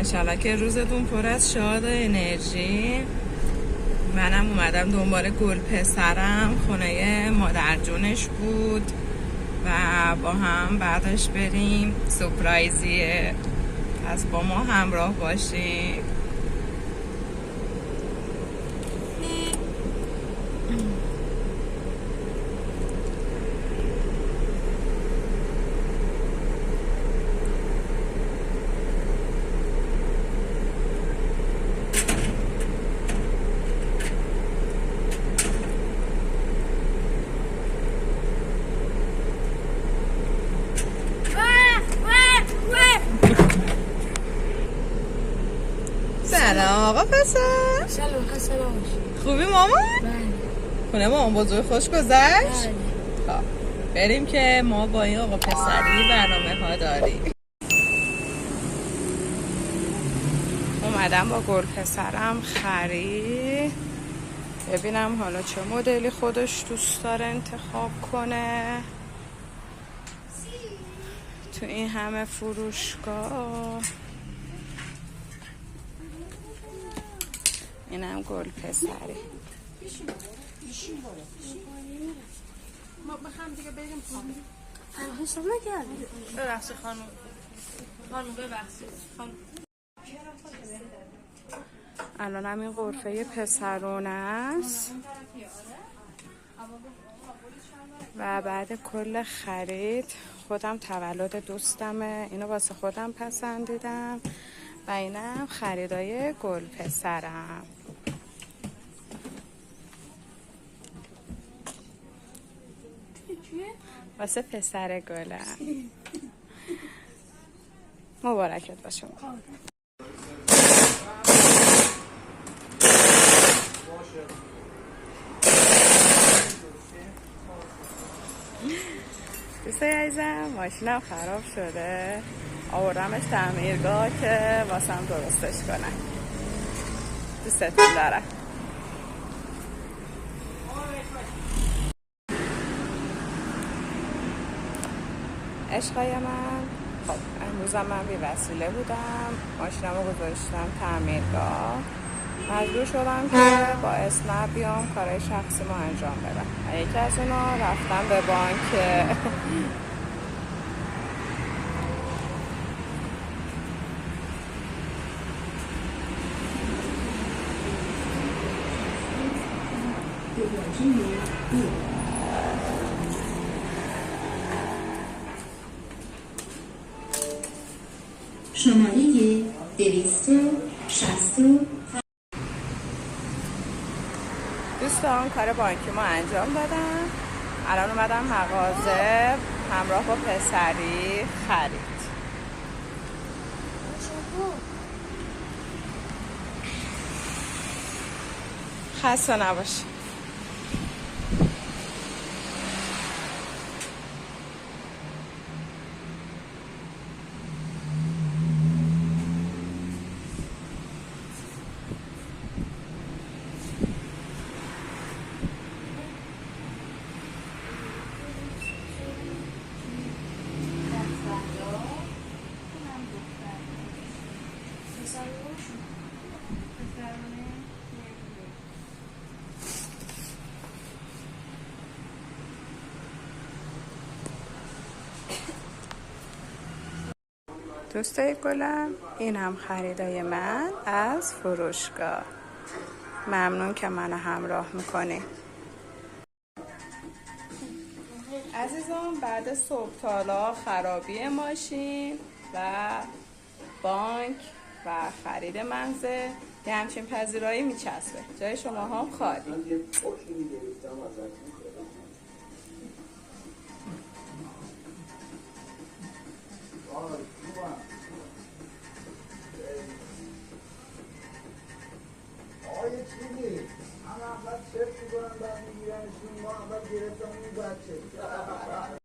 انشالله که روزتون پر از شاد و انرژی. منم اومدم دنبال گل پسرم، خونه مادر جونش بود و با هم بعدش بریم سورپرایزیه. پس با ما همراه باشیم. سلام آقا پسر. سلام خسته نباشی. خوبی مامان؟ بله. خونه مامان بزرگ خوش گذشت؟ خب بریم که ما با این آقا پسری برنامه ها داریم. اومدم با گل پسرم خرید، ببینم حالا چه مدلی خودش دوست داره انتخاب کنه تو این همه فروشگاه. اینم گل پسری. ما بخوام دیگه بریم خانم. حساب نکردی. ببخشید خانم. خانم ببخشید خانم. الان هم این غرفه پسرونه است و بعد کل خرید خودم تولد دوستمه، اینو واسه خودم پسندیدم و اینم خریدای گل پسرم. واسه پسر گلم. مبارکت باشه. دوستای عزیزم ماشینم خراب شده، آوردمش تعمیرگاه که واسم درستش کنن. دوستتون دارم. عشقای من، خب امروزم من بی وسیله بودم، ماشینم رو گذاشتم تعمیرگاه، مجبور شدم که با اسنپ بیام کارهای شخصی ما انجام بدم و یکی از اونا رفتم به بانک. شماره 260. دوستان کار بانکی ما انجام دادم، الان اومدم مغازه همراه با پسری خرید. خسته نباشی. دوستای گلم، این هم خریدای من از فروشگاه. ممنون که منو همراه میکنی. عزیزان بعد صبح تالا خرابی ماشین و بانک و خرید منزل یه همچین پذیرایی میچسبه. جای شما هم خالی.